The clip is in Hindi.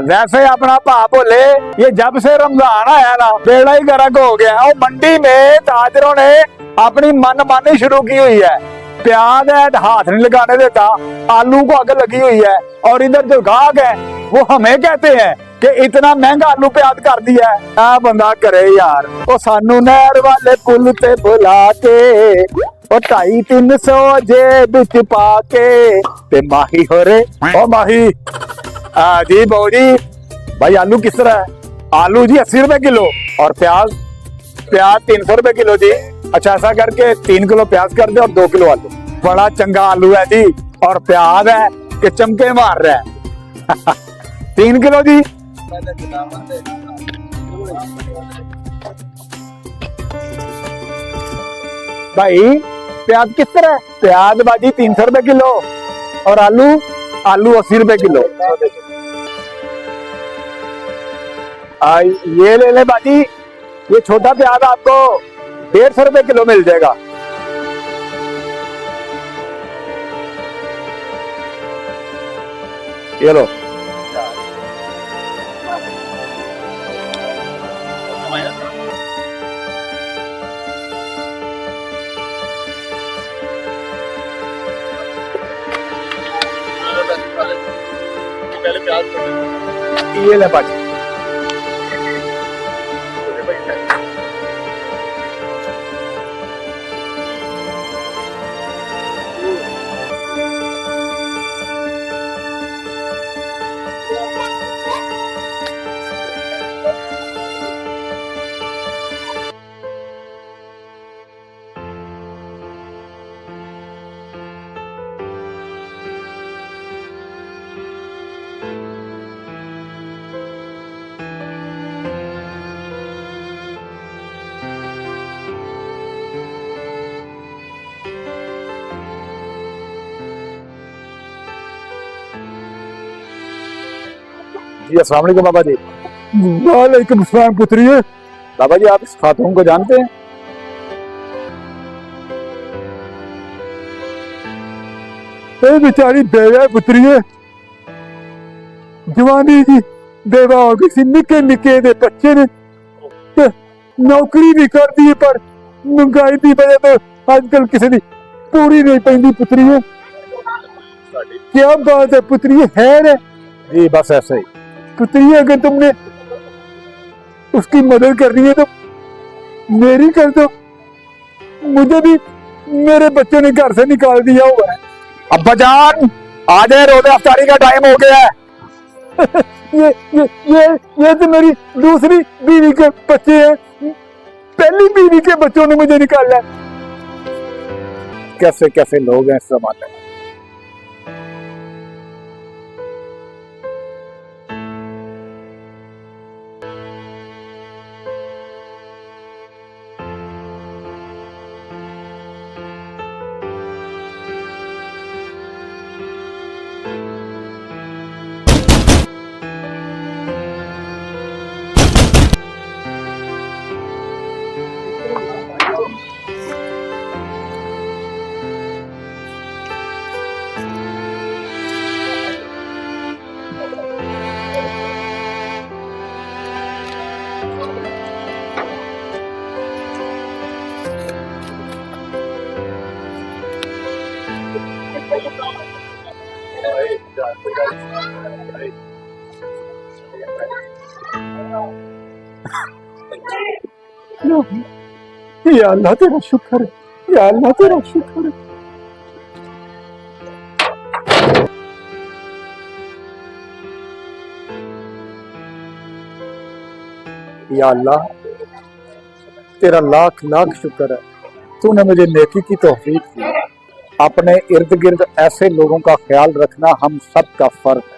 वैसे अपना भा बोले ये जब से रमजान आया ना बेड़ा ही गर्क हो गया। और मंडी में ताजरों ने अपनी मनमानी शुरू की हुई है। प्याज है हाथ नहीं लगाने देता, आलू को आग लगी हुई है। और इधर जो गाहक है वो हमें कहते हैं कि इतना महंगा आलू प्याज कर दिया है। क्या बंदा करे यार। वो सानू नहर वाले पुल ते बुला के 250-300 जेब विच पाके ते माही हो रे ओ माही। जी बाबू जी भाई आलू किस तरह है? आलू जी 80 रुपए किलो और प्याज 300 रुपए किलो जी। अच्छा ऐसा करके 3 किलो प्याज कर दे और 2 किलो आलू। बड़ा चंगा आलू है जी और प्याज है कि चमके मार रहा है। 3 किलो जी। भाई प्याज किस तरह है? प्याज बाजी 300 रुपए किलो और आलू 80 रुपए किलो। ये ले ले बाजी, ये छोटा प्याज आपको 150 रुपए किलो मिल जाएगा। ये लो। पहले प्याज ये ले बाजी। जी अस्सलाम वालेकुम बाबा जी। वालेकुम सलाम पुत्रिये। बाबा जी आप इस खातून को जानते हैं? ये बेचारी बेवा पुत्रिये, जवानी जी बेवा हो गई सी। निके निके दे बच्चे ने ते नौकरी भी कर दी पर महंगाई की वजह तो आजकल किसी की पूरी नहीं पैंदी पुत्रिये। क्या बात है पुत्रिये, है रे? जी बस ऐसे ही। पुत्रिये अगर तुमने उसकी मदद करनी है तो मेरी कर दो। मुझे भी मेरे बच्चों ने घर से निकाल दिया हुआ है। अब्बा जान आ जाए, रोज़े अफ्तारी का टाइम हो गया है। ये तो मेरी दूसरी बीवी के बच्चे हैं। पहली बीवी के बच्चों ने मुझे निकाला। कैसे कैसे लोग हैं इस जमाने में। या अल्लाह तेरा शुक्र है, या अल्लाह तेरा शुक्र है। या अल्लाह तेरा लाख लाख शुक्र है, तूने मुझे नेकी की तौफीक दी। अपने इर्द गिर्द ऐसे लोगों का ख्याल रखना हम सब का फर्ज है।